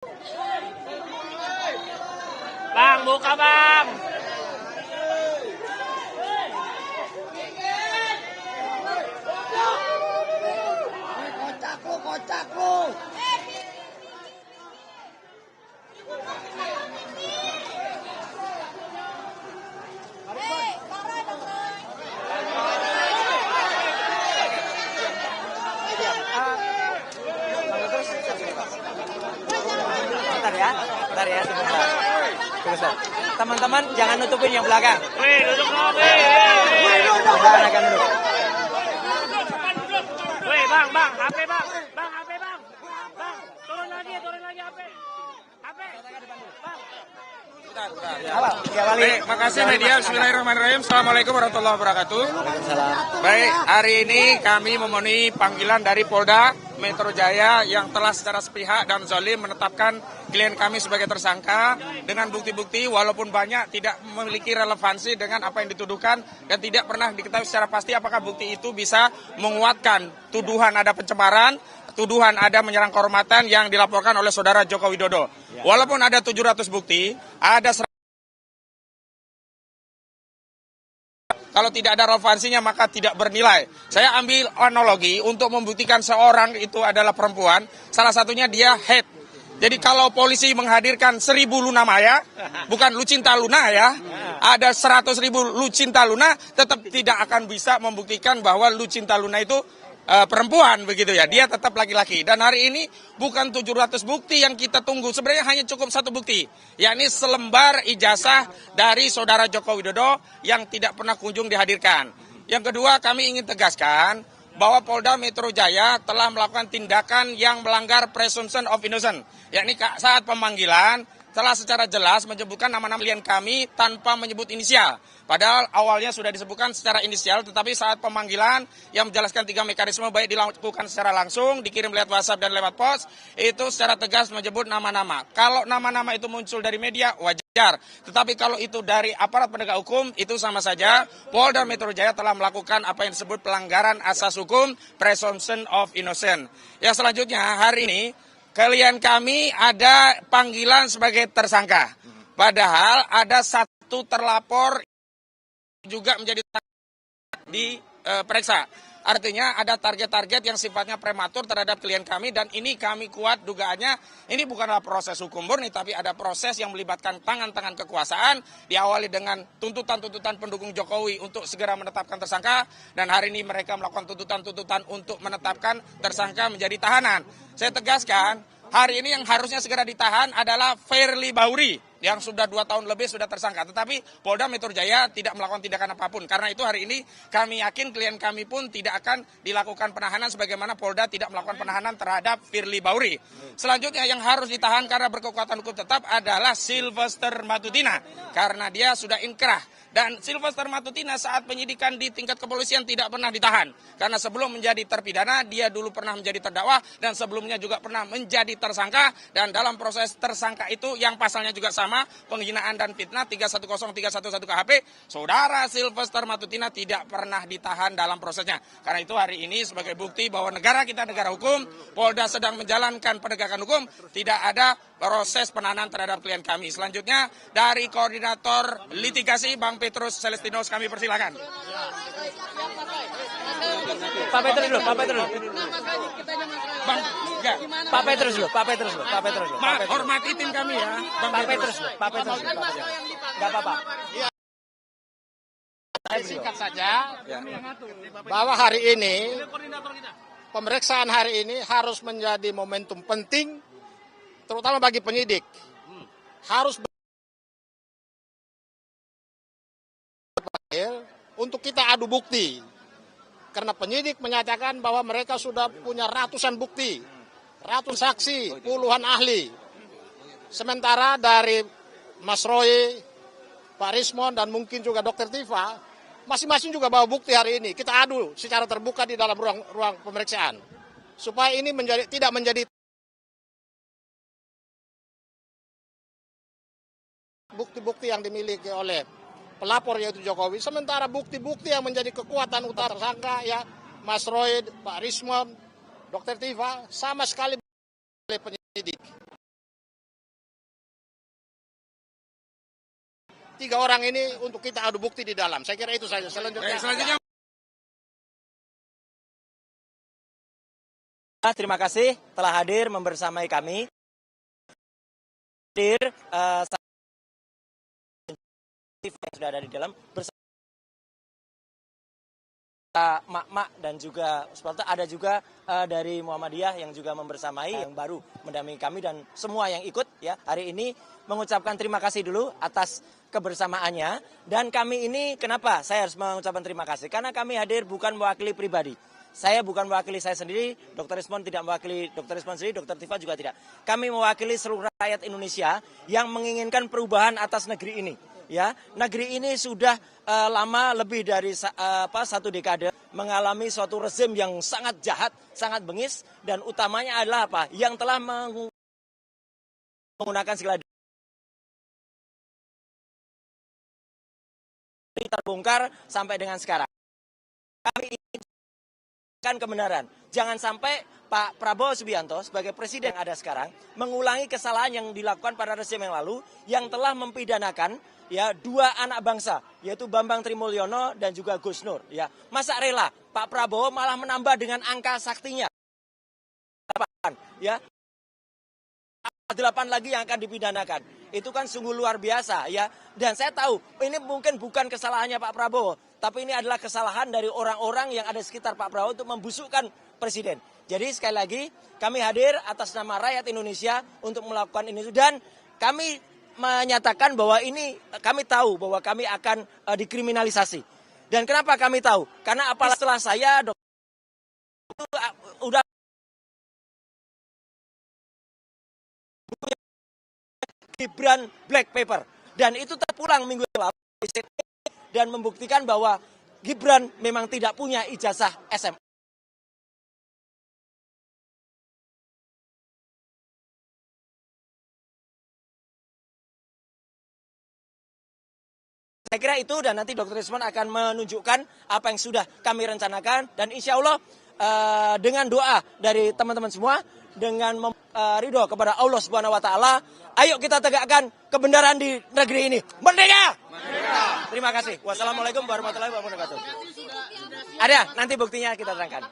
Bang, buka bang. Kocak lu. Bentar ya sebentar. Teman-teman jangan nutupin yang belakang. Wih, duduk dong, Jangan akan duduk. Wih, bang, HP bang. Bang, HP bang. Bang, turun lagi HP. Halo, ya Wali. Baik, makasih media. Bismillahirrahmanirrahim. Assalamualaikum warahmatullahi wabarakatuh. Baik, hari ini kami memenuhi panggilan dari Polda Metro Jaya yang telah secara sepihak dan zalim menetapkan klien kami sebagai tersangka dengan bukti-bukti walaupun banyak tidak memiliki relevansi dengan apa yang dituduhkan dan tidak pernah diketahui secara pasti apakah bukti itu bisa menguatkan tuduhan ada pencemaran, tuduhan ada menyerang kehormatan yang dilaporkan oleh saudara Joko Widodo. Walaupun ada 700 bukti, ada kalau tidak ada relevansinya maka tidak bernilai. Saya ambil analogi untuk membuktikan seorang itu adalah perempuan, salah satunya dia head. Jadi kalau polisi menghadirkan 1000 Luna Maya, bukan Lucinta Luna ya, ada 100.000 Lucinta Luna, tetap tidak akan bisa membuktikan bahwa Lucinta Luna itu perempuan begitu ya, dia tetap laki-laki. Dan hari ini bukan 700 bukti yang kita tunggu, sebenarnya hanya cukup satu bukti, yakni selembar ijazah dari saudara Joko Widodo yang tidak pernah kunjung dihadirkan. Yang kedua, kami ingin tegaskan bahwa Polda Metro Jaya telah melakukan tindakan yang melanggar presumption of innocence, yakni saat pemanggilan telah secara jelas menyebutkan nama-nama klien kami tanpa menyebut inisial. Padahal awalnya sudah disebutkan secara inisial, tetapi saat pemanggilan yang menjelaskan 3 mekanisme baik dilakukan secara langsung, dikirim lewat WhatsApp dan lewat pos, itu secara tegas menyebut nama-nama. Kalau nama-nama itu muncul dari media, wajar. Tetapi kalau itu dari aparat penegak hukum, itu sama saja. Polda Metro Jaya telah melakukan apa yang disebut pelanggaran asas hukum, presumption of innocence. Yang selanjutnya, hari ini, klien kami ada panggilan sebagai tersangka. Padahal ada satu terlapor juga menjadi diperiksa. Artinya ada target-target yang sifatnya prematur terhadap klien kami dan ini kami kuat dugaannya ini bukanlah proses hukum murni tapi ada proses yang melibatkan tangan-tangan kekuasaan diawali dengan tuntutan-tuntutan pendukung Jokowi untuk segera menetapkan tersangka dan hari ini mereka melakukan tuntutan-tuntutan untuk menetapkan tersangka menjadi tahanan. Saya tegaskan hari ini yang harusnya segera ditahan adalah Firly Bahuri yang sudah 2 tahun lebih sudah tersangka. Tetapi Polda Metro Jaya tidak melakukan tindakan apapun. Karena itu hari ini kami yakin klien kami pun tidak akan dilakukan penahanan sebagaimana Polda tidak melakukan penahanan terhadap Firly Bahuri. Selanjutnya yang harus ditahan karena berkekuatan hukum tetap adalah Sylvester Matutina. Karena dia sudah inkrah. Dan Sylvester Matutina saat penyidikan di tingkat kepolisian tidak pernah ditahan. Karena sebelum menjadi terpidana, dia dulu pernah menjadi terdakwa dan sebelumnya juga pernah menjadi tersangka. Dan dalam proses tersangka itu yang pasalnya juga sama, penghinaan dan fitnah 310311 KHP, saudara Sylvester Matutina tidak pernah ditahan dalam prosesnya. Karena itu hari ini sebagai bukti bahwa negara kita negara hukum, Polda sedang menjalankan penegakan hukum, tidak ada proses penahanan terhadap klien kami. Selanjutnya dari koordinator litigasi Bang Petrus Celestinos kami persilakan. Pak Petrus dulu. Bang, ya. Pak Petrus dulu. Maaf, hormati tim kami ya. Pak Petrus. Enggak apa-apa. Singkat saja bahwa hari ini pemeriksaan hari ini harus menjadi momentum penting terutama bagi penyidik. Harus untuk kita adu bukti. Karena penyidik menyatakan bahwa mereka sudah punya ratusan bukti, ratusan saksi, puluhan ahli. Sementara dari Mas Roy, Pak Rismon, dan mungkin juga Dr. Tifa, masing-masing juga bawa bukti hari ini. Kita adu secara terbuka di dalam ruang pemeriksaan. Supaya ini tidak menjadi bukti-bukti yang dimiliki oleh pelapor yaitu Jokowi, sementara bukti-bukti yang menjadi kekuatan utama tersangka ya Mas Roy, Pak Rismon, Dr. Tifa sama sekali oleh penyidik. 3 orang ini untuk kita adu bukti di dalam. Saya kira itu saja. Selanjutnya. Terima kasih telah hadir membersamai kami. Hadir yang sudah ada di dalam bersama mak-mak dan juga seperti ada juga dari Muhammadiyah yang juga membersamai yang baru mendampingi kami dan semua yang ikut ya hari ini mengucapkan terima kasih dulu atas kebersamaannya. Dan kami ini kenapa saya harus mengucapkan terima kasih? Karena kami hadir bukan mewakili pribadi. Saya bukan mewakili saya sendiri, Dr. Rismon tidak mewakili Dr. Rismon sendiri, Dr. Tifa juga tidak. Kami mewakili seluruh rakyat Indonesia yang menginginkan perubahan atas negeri ini. Ya, negeri ini sudah lama lebih dari 1 dekade mengalami suatu rezim yang sangat jahat, sangat bengis, dan utamanya adalah apa? Yang telah menggunakan segala terbongkar sampai dengan sekarang. Kami ingin kebenaran. Jangan sampai Pak Prabowo Subianto sebagai presiden yang ada sekarang mengulangi kesalahan yang dilakukan pada rezim yang lalu yang telah mempidanakan ya 2 anak bangsa yaitu Bambang Trimulyono dan juga Gus Nur ya. Masa rela Pak Prabowo malah menambah dengan angka saktinya 8 ya. 8 lagi yang akan dipidanakan. Itu kan sungguh luar biasa ya. Dan saya tahu ini mungkin bukan kesalahannya Pak Prabowo, tapi ini adalah kesalahan dari orang-orang yang ada di sekitar Pak Prabowo untuk membusukkan presiden. Jadi sekali lagi kami hadir atas nama rakyat Indonesia untuk melakukan ini dan kami menyatakan bahwa ini kami tahu bahwa kami akan dikriminalisasi. Dan kenapa kami tahu? Karena apalagi setelah saya itu udah Gibran Black Paper dan itu terpulang minggu lalu dan membuktikan bahwa Gibran memang tidak punya ijazah SMA. Saya kira itu dan nanti Dr. Rismon akan menunjukkan apa yang sudah kami rencanakan dan insya Allah dengan doa dari teman-teman semua dengan ridho kepada Allah Subhanahu Wa Taala, ayo kita tegakkan kebenaran di negeri ini. Merdeka! Merdeka! Terima kasih. Wassalamualaikum warahmatullahi wabarakatuh. Ada, nanti buktinya kita terangkan.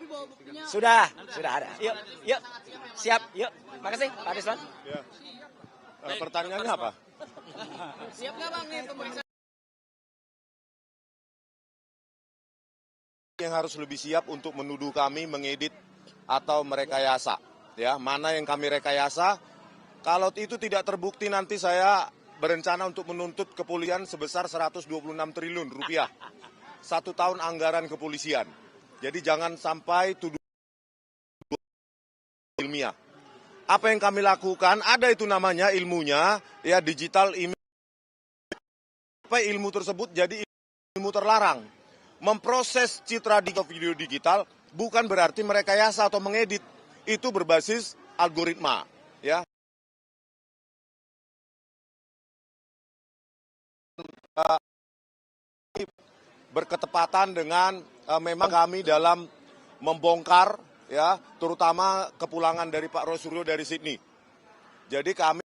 Sudah ada. Yuk, siap, yuk. Makasih, Pak Rismon. Ya. Pertanyaannya apa? Siap nggak Bang nih pemeriksaan? Yang harus lebih siap untuk menuduh kami mengedit atau merekayasa. Ya, mana yang kami rekayasa? Kalau itu tidak terbukti nanti saya berencana untuk menuntut kepolisian sebesar 126 triliun rupiah. 1 tahun anggaran kepolisian. Jadi jangan sampai tuduh ilmiah. Apa yang kami lakukan? Ada itu namanya ilmunya, ya digital image. Apa ilmu tersebut jadi ilmu terlarang. Memproses citra di video digital bukan berarti merekayasa atau mengedit. Itu berbasis algoritma, ya. Berketepatan dengan memang kami dalam membongkar, ya, terutama kepulangan dari Pak Roy Suryo dari Sydney. Jadi kami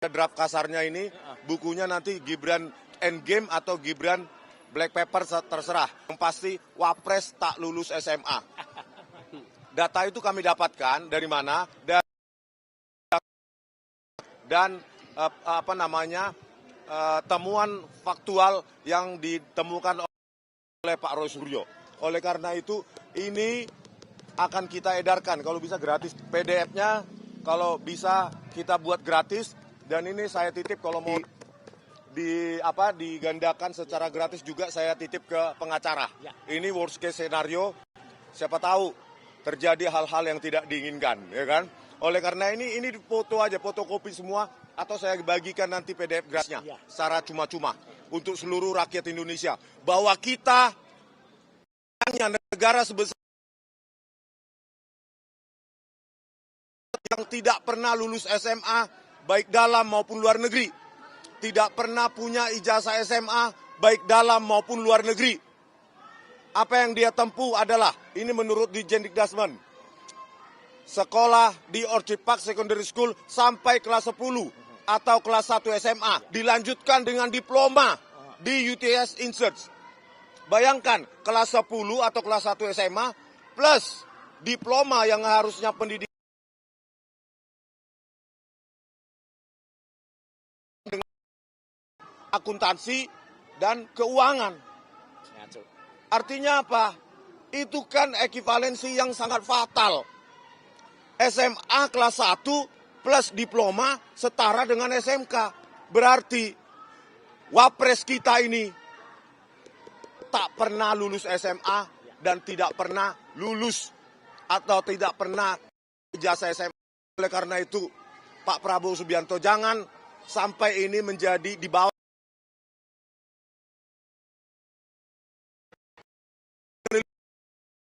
draft kasarnya ini bukunya nanti Gibran Endgame atau Gibran Black Paper terserah. Yang pasti Wapres tak lulus SMA. Data itu kami dapatkan dari mana dan temuan faktual yang ditemukan oleh Pak Roy Suryo. Oleh karena itu ini akan kita edarkan kalau bisa gratis. PDF-nya kalau bisa kita buat gratis dan ini saya titip kalau mau digandakan secara gratis juga saya titip ke pengacara. Ini worst case scenario, siapa tahu terjadi hal-hal yang tidak diinginkan, ya kan? Oleh karena ini foto aja, fotokopi semua, atau saya bagikan nanti PDF gratisnya secara cuma-cuma untuk seluruh rakyat Indonesia. Bahwa kita hanya negara sebesar yang tidak pernah lulus SMA, baik dalam maupun luar negeri. Tidak pernah punya ijazah SMA, baik dalam maupun luar negeri. Apa yang dia tempuh adalah, ini menurut Dirjen Dikdasmen, sekolah di Orchid Park Secondary School sampai kelas 10. atau kelas 1 SMA dilanjutkan dengan diploma di UTS Insearch. Bayangkan kelas 10 atau kelas 1 SMA plus diploma yang harusnya pendidikan dengan akuntansi dan keuangan. Artinya apa? Itu kan ekivalensi yang sangat fatal. SMA kelas 1 plus diploma setara dengan SMK. Berarti Wapres kita ini tak pernah lulus SMA dan tidak pernah lulus atau tidak pernah ijazah SMA. Oleh karena itu, Pak Prabowo Subianto jangan sampai ini menjadi di bawah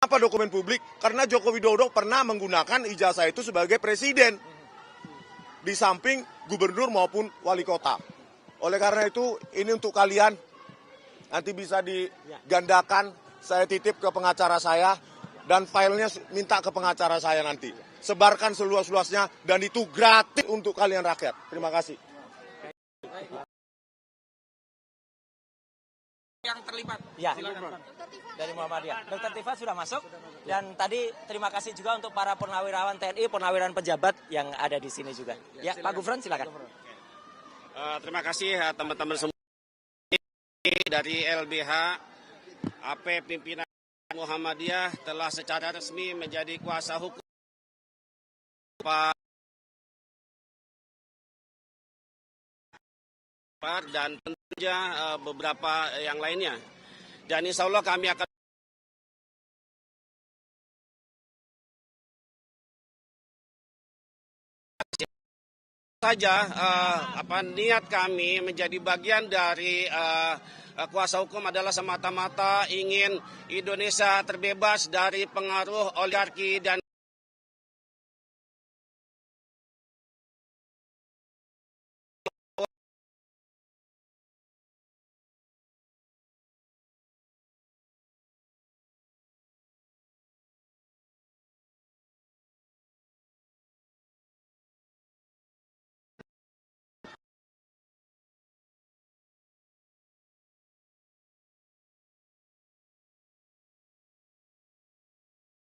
apa dokumen publik, karena Joko Widodo pernah menggunakan ijazah itu sebagai presiden di samping gubernur maupun wali kota. Oleh karena itu, ini untuk kalian nanti bisa digandakan, saya titip ke pengacara saya dan filenya minta ke pengacara saya nanti. Sebarkan seluas-luasnya dan itu gratis untuk kalian rakyat. Terima kasih. Yang terlibat. Ya, dari Muhammadiyah. Dr. Tifa sudah masuk dan tadi terima kasih juga untuk para purnawirawan TNI, purnawirawan pejabat yang ada di sini juga. Ya, Pak Gufron silakan. Terima kasih teman-teman semua dari LBH, AP pimpinan Muhammadiyah telah secara resmi menjadi kuasa hukum Pak dan tentunya beberapa yang lainnya. Dan insya Allah kami akan saja niat kami menjadi bagian dari kuasa hukum adalah semata-mata ingin Indonesia terbebas dari pengaruh oligarki dan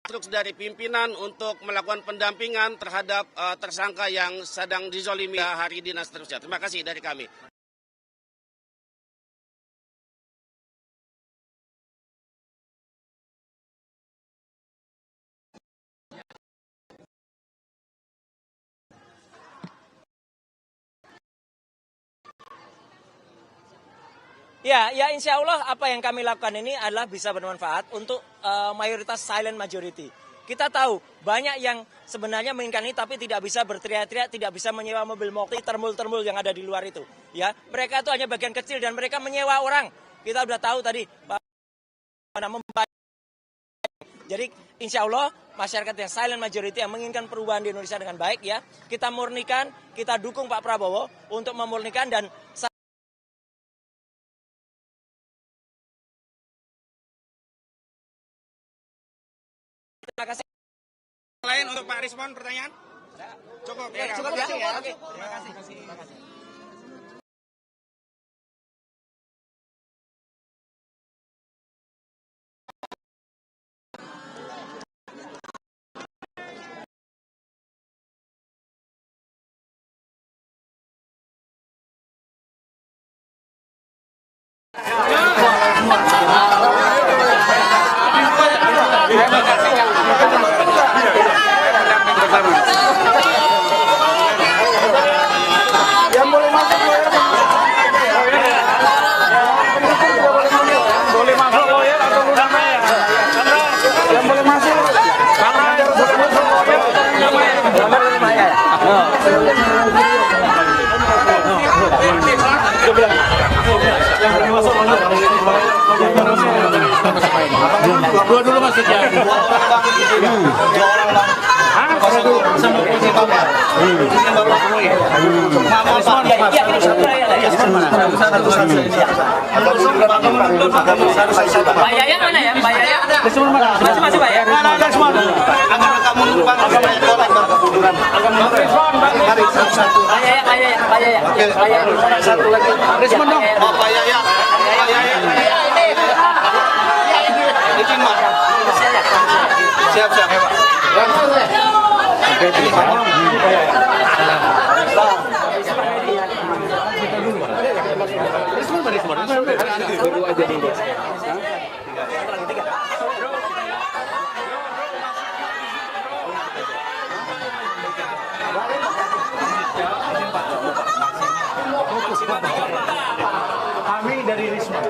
dari pimpinan untuk melakukan pendampingan terhadap tersangka yang sedang dizolimi hari ini dan seterusnya. Terima kasih dari kami. Ya, insya Allah apa yang kami lakukan ini adalah bisa bermanfaat untuk mayoritas silent majority. Kita tahu banyak yang sebenarnya menginginkan ini tapi tidak bisa berteriak-teriak, tidak bisa menyewa mobil mokti, termul-termul yang ada di luar itu. Ya, mereka itu hanya bagian kecil dan mereka menyewa orang. Kita sudah tahu tadi, jadi insya Allah masyarakat yang silent majority yang menginginkan perubahan di Indonesia dengan baik ya, kita murnikan, kita dukung Pak Prabowo untuk memurnikan dan terima kasih. Lain untuk Pak Rismon pertanyaan? Cukup ya. Cukup ya. Oke. Terima kasih. Dua dulu maksudnya. Pak Yaya mana ya? Pak Yaya masih Pak Yaya. Ada semua. Pak Yaya Satu lagi. Rismon dong. Pak Yaya. Izin Mas. Siap. Kami dari Risma.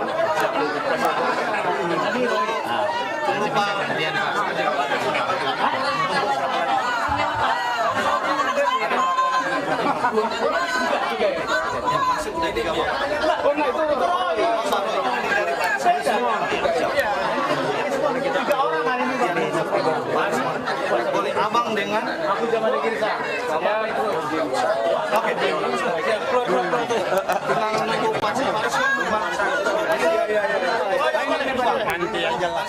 Boleh abang dengan Aku zaman di kiri saya. oke. Dengan okupasi Nanti yang jelas.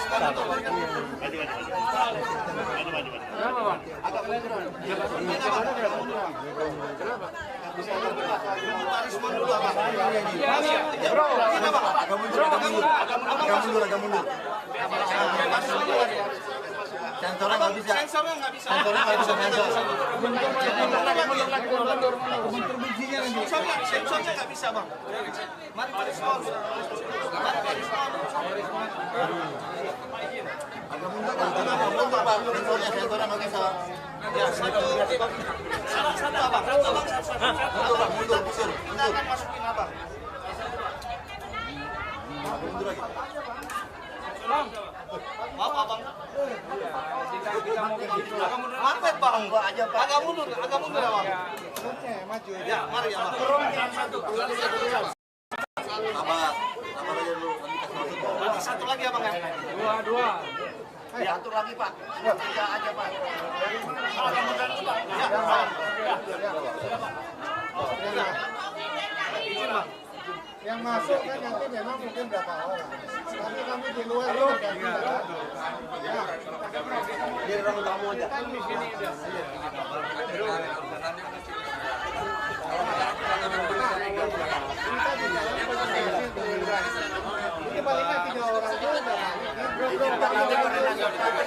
agak mundur. Sensornya nggak bisa. Sensornya nggak bisa sensor. Sensornya nggak bisa bang. Mari respon. Agak mundur bang. Sensornya nggak bisa. Ya satu abang. Mundur. Kita akan masukin abang. Mundur lagi. Maaf abang. Mampet bang, gua aja pak. Agak mundur ya bang. Maju. Ya, mari ya bang. Sabar aja dulu. Nanti satu lagi ya bang ya. Dua. Ya, atur lagi pak. Tiga aja pak. Ya. Izin bang. Yang masuk kan nanti memang mungkin berapa orang. Tapi kami di luar ini ganti ya. Biar orang kamu aja. Kan di sini udah. Ini palingnya 3 orang itu udah.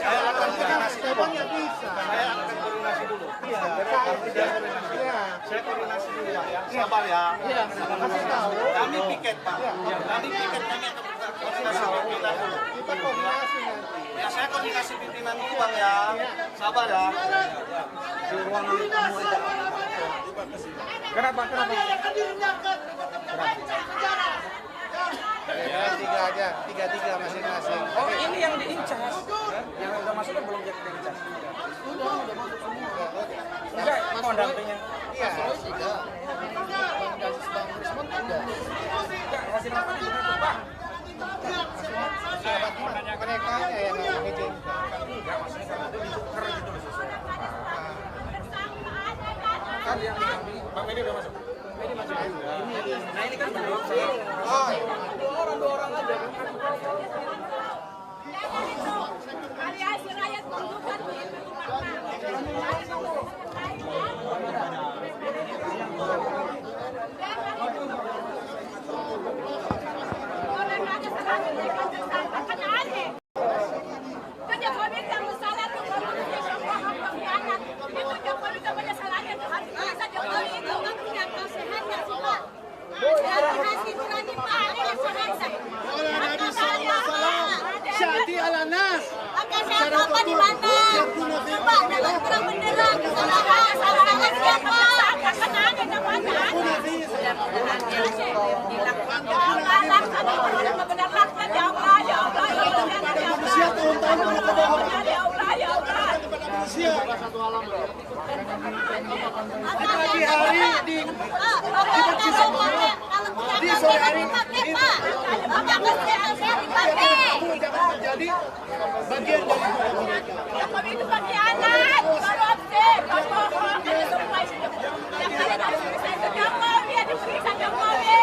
Saya akan koordinasi dulu. Memangnya bisa. Saya akan koordinasi dulu. Iya. Saya koordinasi dulu pak ya. Sabar ya. Iya. Kasih tahu. Kami piket pak. Kami piket kami akan koordinasi pimpinan dulu. Kita koordinasi nanti. Ya saya koordinasi pimpinan dulu bang ya. Sabar ya. Di ruangan tamu aja. Kenapa? Ya, 3 aja. 3 masing-masing. Oh, ini yang diincas. Yang udah masuk kan belum jadi diincas. Udah masuk semua. Enggak, mau dampingnya. Iya. Enggak, hasil apa di situ, Pak? Mereka yang mengizinkan. Enggak, maksudnya kan itu dituker gitu loh sesuai. Kan yang kami, Bang Medi udah masuk. Medi masuk. Nah, ini kan belum. Oh, Dua orang aja. Variasi rakyat menentukan orang ada salahnya mereka kan aneh. Kan Jokowi yang salah tuh kalau dia semua pengkhianat. Itu Jokowi itu banyak salahnya tuh harus bisa Jokowi itu kan punya akal sehat ya sih Pak. Hati nurani Pak, ini sehat saya. Syadi ala nas. Akal sehat Bapak di mana? Coba dalam terang benderang kesalahan siapa? Kan aneh namanya aneh. Pagi hari di sore hari jangan terjadi bagian dari mereka. Jokowi itu pengkhianat, korupsi, bohong, ini semua itu. Yang kalian harus bisa itu Jokowi, yang diperiksa Jokowi.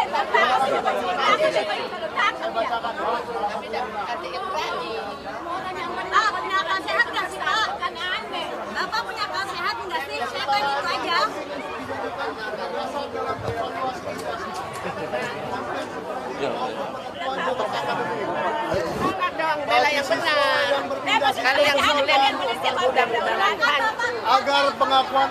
Pak, punya akal sehat nggak sih Pak? Kan aneh. Bapak punya akal sehat nggak sih? Saya kan itu aja. Bela yang benar. Kalau yang sulit sudah dijalankan. Agar pengakuan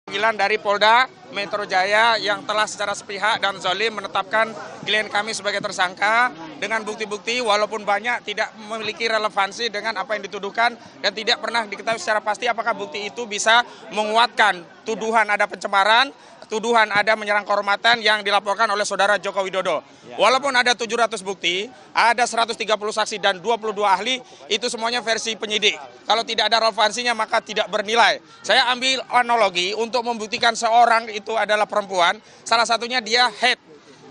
Panggilan dari Polda Metro Jaya yang telah secara sepihak dan zalim menetapkan klien kami sebagai tersangka dengan bukti-bukti walaupun banyak tidak memiliki relevansi dengan apa yang dituduhkan dan tidak pernah diketahui secara pasti apakah bukti itu bisa menguatkan tuduhan ada pencemaran, tuduhan ada menyerang kehormatan yang dilaporkan oleh saudara Joko Widodo. Walaupun ada 700 bukti, ada 130 saksi dan 22 ahli, itu semuanya versi penyidik. Kalau tidak ada relevansinya maka tidak bernilai. Saya ambil analogi untuk membuktikan seorang itu adalah perempuan, salah satunya dia head.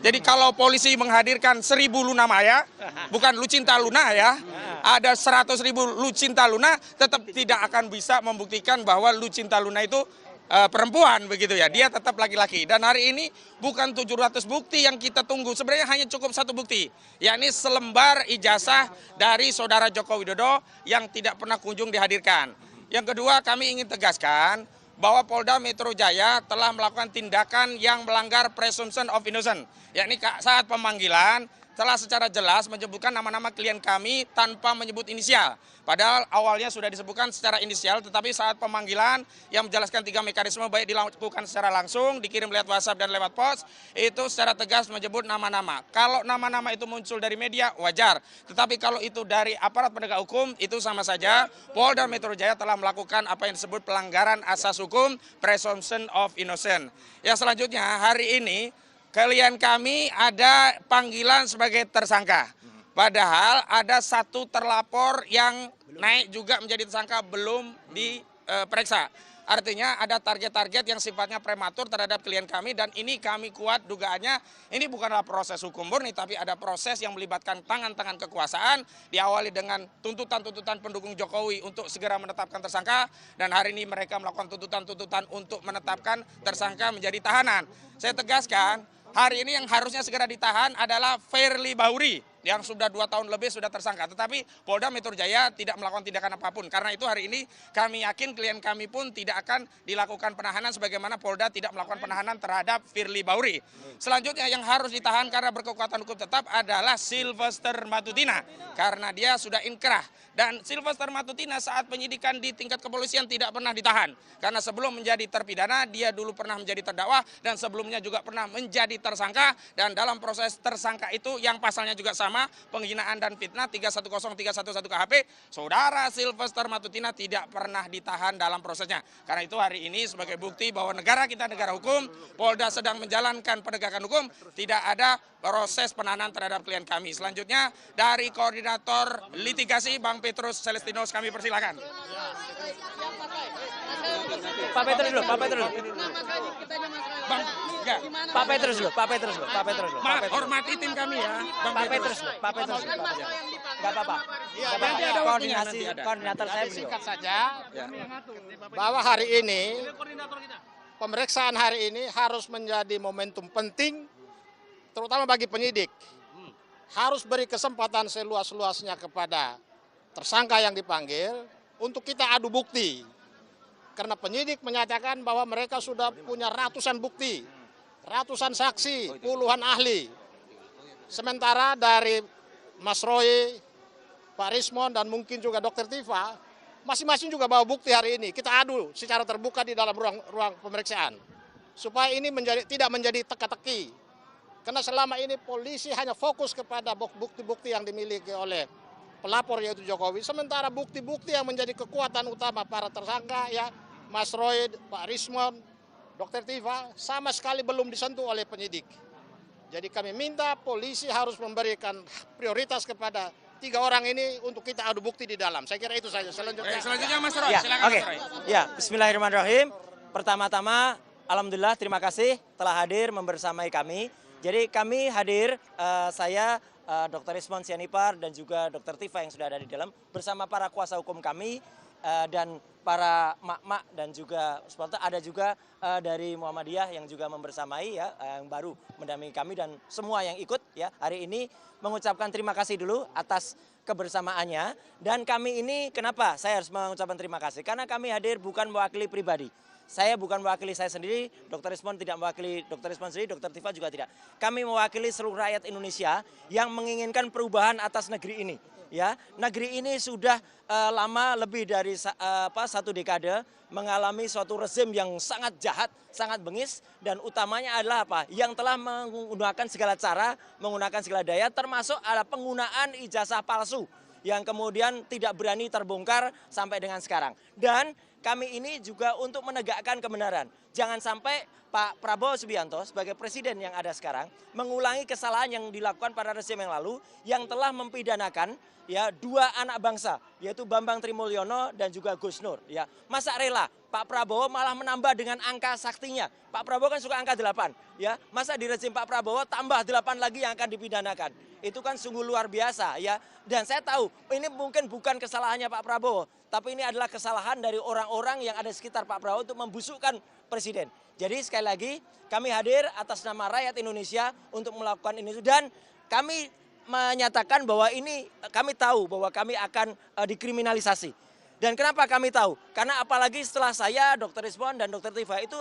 Jadi kalau polisi menghadirkan 1000 Luna Maya, bukan Lucinta Luna ya, ada 100.000 Lucinta Luna, tetap tidak akan bisa membuktikan bahwa Lucinta Luna itu perempuan begitu ya, dia tetap laki-laki. Dan hari ini bukan 700 bukti yang kita tunggu, sebenarnya hanya cukup satu bukti, yakni selembar ijazah dari saudara Joko Widodo yang tidak pernah kunjung dihadirkan. Yang kedua, kami ingin tegaskan bahwa Polda Metro Jaya telah melakukan tindakan yang melanggar presumption of innocence, yakni saat pemanggilan telah secara jelas menyebutkan nama-nama klien kami tanpa menyebut inisial. Padahal awalnya sudah disebutkan secara inisial, tetapi saat pemanggilan yang menjelaskan 3 mekanisme baik dilakukan secara langsung, dikirim lewat WhatsApp dan lewat pos, itu secara tegas menyebut nama-nama. Kalau nama-nama itu muncul dari media, wajar. Tetapi kalau itu dari aparat penegak hukum, itu sama saja Polda Metro Jaya telah melakukan apa yang disebut pelanggaran asas hukum, presumption of innocence. Yang selanjutnya, hari ini klien kami ada panggilan sebagai tersangka. Padahal ada satu terlapor yang naik juga menjadi tersangka belum diperiksa. Artinya ada target-target yang sifatnya prematur terhadap klien kami dan ini kami kuat dugaannya ini bukanlah proses hukum murni tapi ada proses yang melibatkan tangan-tangan kekuasaan diawali dengan tuntutan-tuntutan pendukung Jokowi untuk segera menetapkan tersangka dan hari ini mereka melakukan tuntutan-tuntutan untuk menetapkan tersangka menjadi tahanan. Saya tegaskan hari ini yang harusnya segera ditahan adalah Firly Bahuri yang sudah 2 tahun lebih sudah tersangka. Tetapi Polda Metro Jaya tidak melakukan tindakan apapun. Karena itu hari ini kami yakin klien kami pun tidak akan dilakukan penahanan sebagaimana Polda tidak melakukan penahanan terhadap Firly Bahuri. Selanjutnya yang harus ditahan karena berkekuatan hukum tetap adalah Sylvester Matutina. Karena dia sudah inkrah. Dan Sylvester Matutina saat penyidikan di tingkat kepolisian tidak pernah ditahan. Karena sebelum menjadi terpidana, dia dulu pernah menjadi terdakwa dan sebelumnya juga pernah menjadi tersangka. Dan dalam proses tersangka itu yang pasalnya juga sama, penghinaan dan fitnah 310311 KHP, saudara Sylvester Matutina tidak pernah ditahan dalam prosesnya. Karena itu hari ini sebagai bukti bahwa negara kita negara hukum, Polda sedang menjalankan penegakan hukum, tidak ada proses penahanan terhadap klien kami. Selanjutnya dari koordinator litigasi Bang Petrus Celestinos kami persilakan. Pak Petrus dulu, Pak Petrus dulu. Bang, ya. Pak Petrus dulu, Pak Petrus dulu, Pak Petrus dulu. Maaf, hormati tim kami ya. Pak Petrus dulu, Pak Petrus dulu. Enggak apa-apa. Nanti ada waktunya, Koordinasi, nanti ada. koordinator saya beliau. Singkat saja bahwa hari ini pemeriksaan hari ini harus menjadi momentum penting terutama bagi penyidik. Harus beri kesempatan seluas-luasnya kepada tersangka yang dipanggil untuk kita adu bukti. Karena penyidik menyatakan bahwa mereka sudah punya ratusan bukti, ratusan saksi, puluhan ahli. Sementara dari Mas Roy, Pak Rismon, dan mungkin juga Dr. Tifa, masing-masing juga bawa bukti hari ini. Kita adu secara terbuka di dalam ruang pemeriksaan. Supaya ini tidak menjadi teka-teki. Karena selama ini polisi hanya fokus kepada bukti-bukti yang dimiliki oleh pelapor yaitu Jokowi. Sementara bukti-bukti yang menjadi kekuatan utama para tersangka ya Mas Roy, Pak Rismon, Dr. Tifa sama sekali belum disentuh oleh penyidik. Jadi kami minta polisi harus memberikan prioritas kepada 3 orang ini untuk kita adu bukti di dalam. Saya kira itu saja. Selanjutnya Mas Roy, Ya, silakan oke. Mas Roy. Ya, bismillahirrahmanirrahim. Pertama-tama, alhamdulillah terima kasih telah hadir membersamai kami. Jadi kami hadir, saya, Dr. Rismon Sianipar dan juga Dr. Tifa yang sudah ada di dalam bersama para kuasa hukum kami dan para mak-mak dan juga supporter, ada juga dari Muhammadiyah yang juga membersamai ya, yang baru mendampingi kami dan semua yang ikut ya hari ini mengucapkan terima kasih dulu atas kebersamaannya. Dan kami ini kenapa saya harus mengucapkan terima kasih? Karena kami hadir bukan mewakili pribadi. Saya bukan mewakili saya sendiri, Dr. Rismon tidak mewakili Dr. Rismon sendiri, Dr. Tifa juga tidak. Kami mewakili seluruh rakyat Indonesia yang menginginkan perubahan atas negeri ini. Ya, negeri ini sudah lama lebih dari 1 dekade mengalami suatu rezim yang sangat jahat, sangat bengis dan utamanya adalah apa? Yang telah menggunakan segala cara, menggunakan segala daya termasuk ada penggunaan ijazah palsu yang kemudian tidak berani terbongkar sampai dengan sekarang. Dan kami ini juga untuk menegakkan kebenaran. Jangan sampai Pak Prabowo Subianto sebagai presiden yang ada sekarang mengulangi kesalahan yang dilakukan pada rezim yang lalu yang telah mempidanakan ya 2 anak bangsa yaitu Bambang Trimulyono dan juga Gus Nur ya. Masa rela Pak Prabowo malah menambah dengan angka saktinya. Pak Prabowo kan suka angka 8 ya. Masa di rezim Pak Prabowo tambah 8 lagi yang akan dipidanakan. Itu kan sungguh luar biasa ya. Dan saya tahu ini mungkin bukan kesalahannya Pak Prabowo, tapi ini adalah kesalahan dari orang-orang yang ada di sekitar Pak Prabowo untuk membusukkan presiden. Jadi sekali lagi kami hadir atas nama rakyat Indonesia untuk melakukan ini dan kami menyatakan bahwa ini kami tahu bahwa kami akan dikriminalisasi. Dan kenapa kami tahu? Karena apalagi setelah saya, Dr. Rismon dan Dr. Tifa itu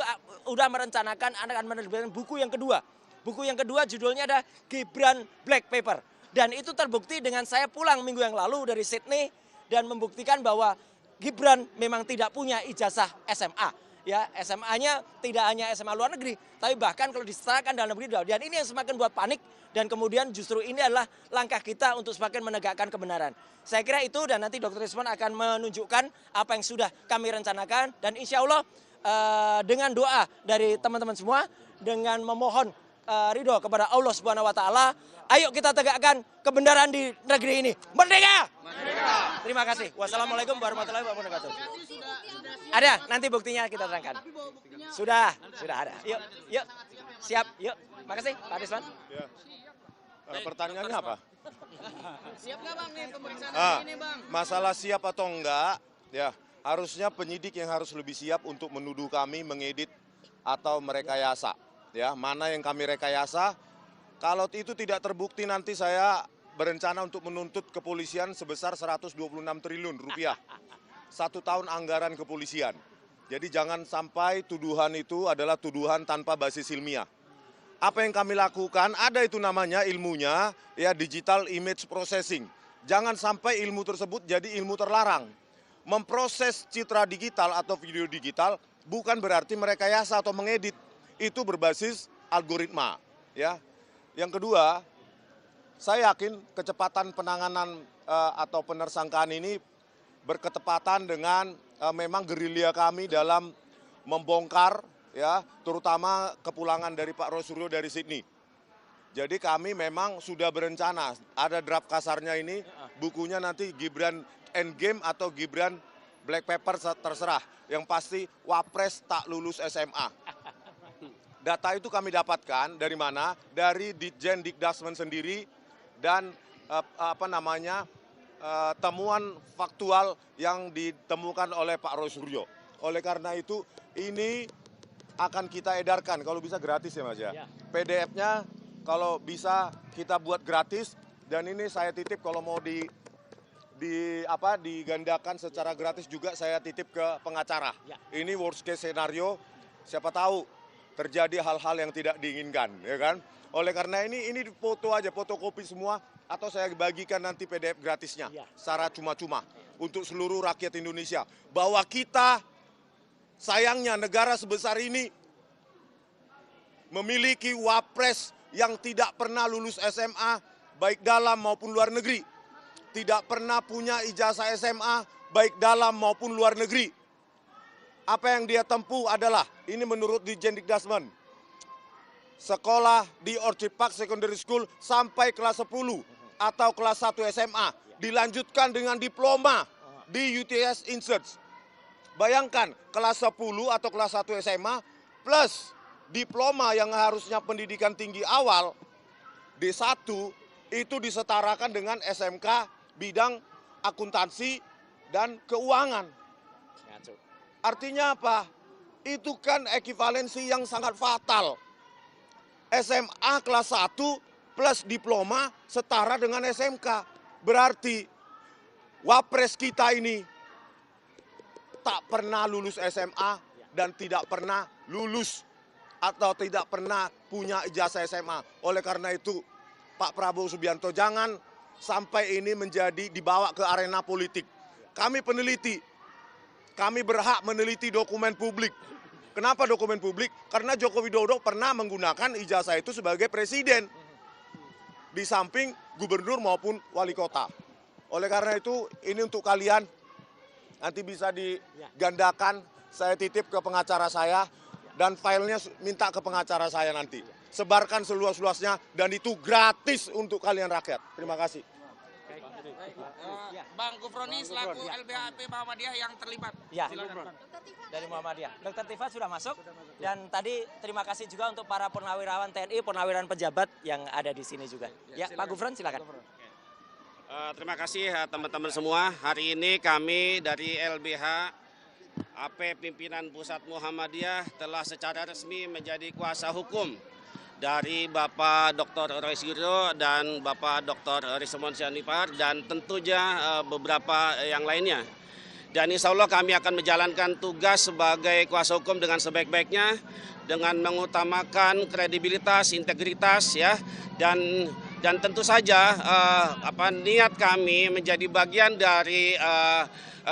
udah merencanakan akan menerbitkan buku yang kedua. Buku yang kedua judulnya ada Gibran Black Paper. Dan itu terbukti dengan saya pulang minggu yang lalu dari Sydney dan membuktikan bahwa Gibran memang tidak punya ijazah SMA. Ya, SMA-nya tidak hanya SMA luar negeri, tapi bahkan kalau diserahkan dalam negeri. Dan ini yang semakin buat panik dan kemudian justru ini adalah langkah kita untuk semakin menegakkan kebenaran. Saya kira itu dan nanti Dr. Rismon akan menunjukkan apa yang sudah kami rencanakan dan insya Allah dengan doa dari teman-teman semua dengan memohon ridho kepada Allah Subhanahu Wa Taala, ayo kita tegakkan kebenaran di negeri ini. Merdeka! Merdeka! Terima kasih. Wassalamualaikum warahmatullahi wabarakatuh. Ada, nanti buktinya kita terangkan. Sudah ada. Yuk, siap, yuk. Makasih, Pak Risman. Ya. Pertanyaannya apa? Siap nggak Bang nih pemeriksaan ini Bang? Masalah siap atau enggak, ya harusnya penyidik yang harus lebih siap untuk menuduh kami mengedit atau merekayasa. Ya, mana yang kami rekayasa? Kalau itu tidak terbukti nanti saya berencana untuk menuntut kepolisian sebesar 126 triliun rupiah. 1 tahun anggaran kepolisian. Jadi jangan sampai tuduhan itu adalah tuduhan tanpa basis ilmiah. Apa yang kami lakukan, ada itu namanya ilmunya, ya digital image processing. Jangan sampai ilmu tersebut jadi ilmu terlarang. Memproses citra digital atau video digital bukan berarti merekayasa atau mengedit. Itu berbasis algoritma. Ya. Yang kedua, saya yakin kecepatan penanganan atau penersangkaan ini berketepatan dengan memang gerilya kami dalam membongkar ya terutama kepulangan dari Pak Rosuryo dari Sydney. Jadi kami memang sudah berencana, ada draft kasarnya ini, bukunya nanti Gibran Endgame atau Gibran Black Paper terserah. Yang pasti Wapres tak lulus SMA. Data itu kami dapatkan dari mana? Dari Ditjen Dikdasmen sendiri dan temuan faktual yang ditemukan oleh Pak Rosuryo. Oleh karena itu ini akan kita edarkan kalau bisa gratis ya Mas ya. PDF-nya kalau bisa kita buat gratis dan ini saya titip kalau mau digandakan secara gratis juga saya titip ke pengacara. Ini worst case scenario, siapa tahu terjadi hal-hal yang tidak diinginkan, ya kan? Oleh karena ini foto aja, fotokopi semua atau saya bagikan nanti PDF gratisnya secara cuma-cuma untuk seluruh rakyat Indonesia bahwa kita sayangnya negara sebesar ini memiliki wapres yang tidak pernah lulus SMA baik dalam maupun luar negeri. tidak pernah punya ijazah SMA baik dalam maupun luar negeri. Apa yang dia tempuh adalah, ini menurut Dirjen Dikdasmen, sekolah di Orchid Park Secondary School sampai kelas 10 atau kelas 1 SMA, dilanjutkan dengan diploma di UTS Insearch. Bayangkan, kelas 10 atau kelas 1 SMA plus diploma yang harusnya pendidikan tinggi awal D1 itu disetarakan dengan SMK bidang akuntansi dan keuangan. Artinya apa? Itu kan ekivalensi yang sangat fatal. SMA kelas 1 plus diploma setara dengan SMK. Berarti wapres kita ini tak pernah lulus SMA dan tidak pernah lulus atau tidak pernah punya ijazah SMA. Oleh karena itu, Pak Prabowo Subianto, jangan sampai ini menjadi dibawa ke arena politik. Kami peneliti, kami berhak meneliti dokumen publik. Kenapa dokumen publik? Karena Joko Widodo pernah menggunakan ijazah itu sebagai presiden, di samping gubernur maupun wali kota. Oleh karena itu, ini untuk kalian, nanti bisa digandakan, saya titip ke pengacara saya, dan filenya minta ke pengacara saya nanti. Sebarkan seluas-luasnya dan itu gratis untuk kalian rakyat. Terima kasih. Bang Gufroni selaku LBHP Muhammadiyah yang terlibat. Ya, silakan. dari Muhammadiyah. Dr. Tifa sudah masuk dan tadi terima kasih juga untuk para purnawirawan TNI, purnawirawan pejabat yang ada di sini juga. Ya, Pak Gufron silakan. Terima kasih teman-teman semua. Hari ini kami dari LBH AP Pimpinan Pusat Muhammadiyah telah secara resmi menjadi kuasa hukum dari Bapak Dr. Roy Suryo dan Bapak Dr. Rismon Sianipar dan tentunya beberapa yang lainnya. Dan insya Allah kami akan menjalankan tugas sebagai kuasa hukum dengan sebaik-baiknya, dengan mengutamakan kredibilitas, integritas ya, dan tentu saja niat kami menjadi bagian dari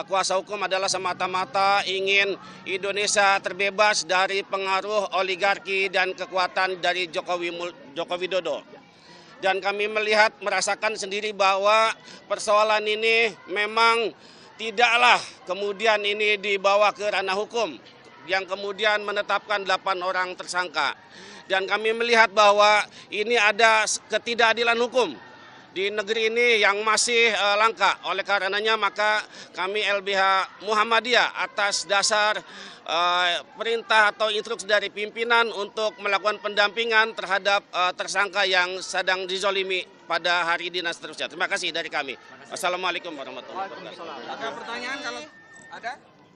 kuasa hukum adalah semata-mata ingin Indonesia terbebas dari pengaruh oligarki dan kekuatan dari Joko Widodo. Dan kami merasakan sendiri bahwa persoalan ini memang tidaklah kemudian ini dibawa ke ranah hukum yang kemudian menetapkan 8 orang tersangka. Dan kami melihat bahwa ini ada ketidakadilan hukum di negeri ini yang masih langka. Oleh karenanya maka kami LBH Muhammadiyah atas dasar perintah atau instruksi dari pimpinan untuk melakukan pendampingan terhadap tersangka yang sedang dizolimi pada hari dinas seterusnya. Terima kasih dari kami. Assalamualaikum warahmatullahi wabarakatuh. Ada pertanyaan kalau ada?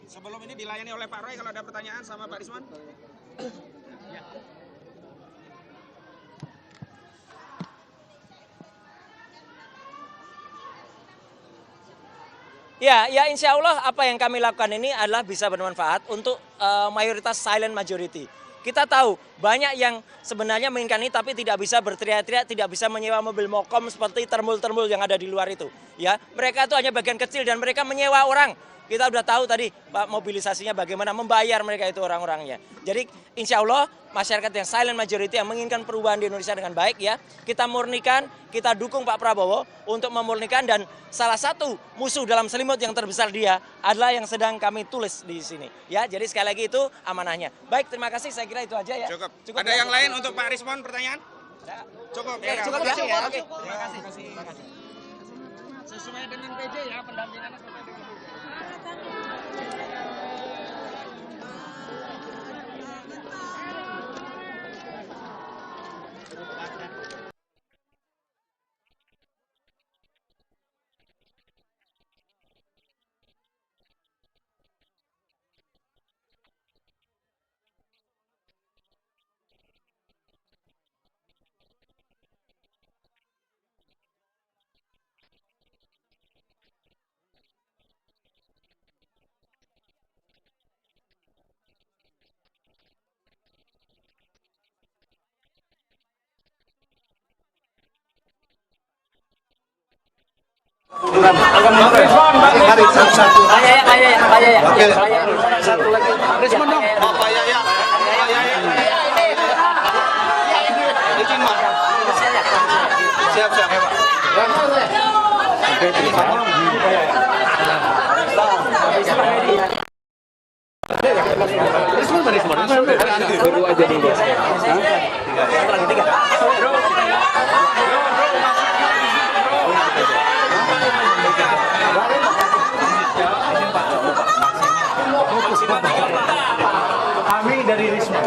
Sebelum ini dilayani oleh Pak Roy kalau ada pertanyaan sama Pak Rismon. Ya, insya Allah apa yang kami lakukan ini adalah bisa bermanfaat untuk mayoritas silent majority. Kita tahu banyak yang sebenarnya menginginkan ini tapi tidak bisa berteriak-teriak, tidak bisa menyewa mobil mokom seperti termul-termul yang ada di luar itu. Ya, mereka itu hanya bagian kecil dan mereka menyewa orang. Kita sudah tahu tadi Pak mobilisasinya bagaimana membayar mereka itu orang-orangnya. Jadi insya Allah masyarakat yang silent majority yang menginginkan perubahan di Indonesia dengan baik ya, kita murnikan, kita dukung Pak Prabowo untuk memurnikan dan salah satu musuh dalam selimut yang terbesar dia adalah yang sedang kami tulis di sini. Ya, jadi sekali lagi itu amanahnya. Baik, terima kasih, saya kira itu aja ya. Cukup ada yang lain untuk Pak Rismon pertanyaan? Cukup ya. Cukup ya. Oke. Terima kasih. Sesuai dengan PJ ya pendampingannya sesuai dengan PJ. Satu lagi. Rismon dong. Pak Yaya. Siap. Kami dari Risma.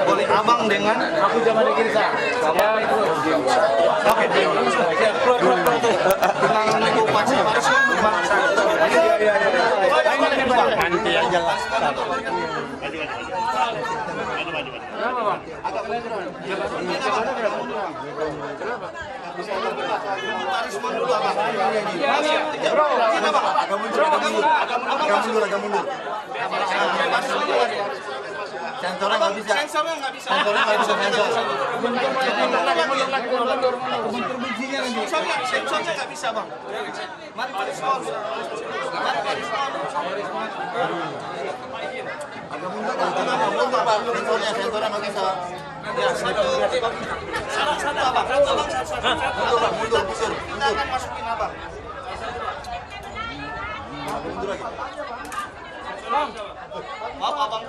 Boleh abang dengan Aku zaman di Kirsa. Ya itu. Oke. Nanti aja lah. sensornya nggak bisa. Sensornya nggak bisa. Sensornya nggak bisa bang. Mari Pak Rismon. Mari Pak Rismon. Agak mundur bang. Sensornya nggak bisa. Ya, salah abang. Mundur. Kita akan masukin abang. Mundur lagi. Bang. Maaf abang.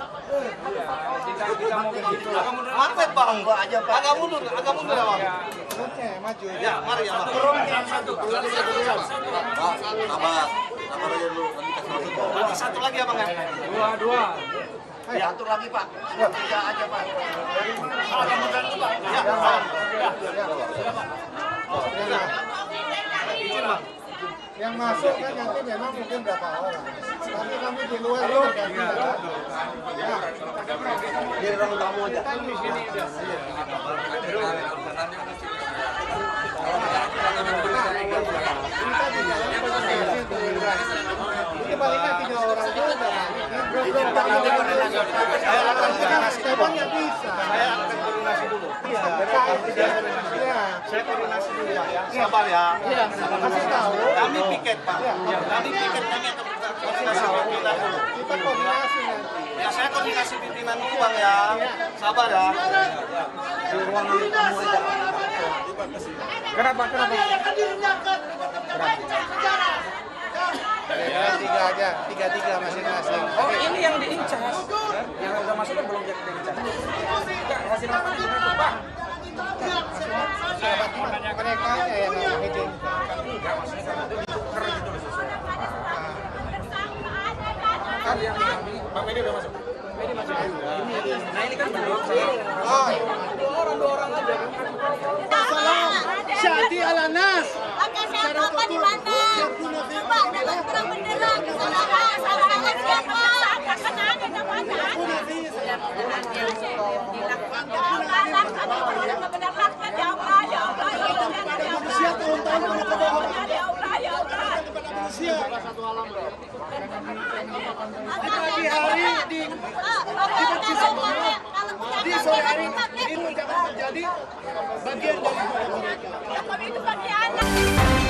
Kita mau begitu. Marpet bang, aja pak. Agak mundur abang. Maju. Ya, mari abang. Satu. Sabar aja dulu. Nanti satu lagi abang ya. Dua. Ya, atur lagi pak. Tiga aja pak. Agak mundur dulu pak. Ya. Izin bang. Yang masuk kan nanti memang mungkin berapa orang. Tapi kami di luar itu tergantung. Ya. Jadi orang tamu aja. Ini palingnya 3 orang itu udah Saya akan koordinasi dulu. nggak bisa. Saya akan koordinasi dulu. Iya. Saya koordinasi dulu pak ya. Sabar ya. Kasih tahu. Kami piket pak. Kami piket kami akan koordinasi pimpinan dulu. Kita koordinasi nanti. Ya saya koordinasi pimpinan dulu bang ya. Sabar ya. Di ruangan tamu aja. Kenapa? Ya, 3 aja. 3 masing-masing. Oh, ini yang diincas. Yang udah masuk kan belum diincas. Enggak, hasil lapangan itu, Pak. Mereka yang izin. Kan yang Bang Medi udah masuk. Medi masuk. Nah, ini kan belum. Oh, Dua orang aja. Syadi Alanas. Oke, siapa apa di mana? Coba dengan terang benderang di sana. Salah siapa? Akan ada namanya. Pagi hari di sore hari ini jangan terjadi bagian dari mereka. Itu bagi anak.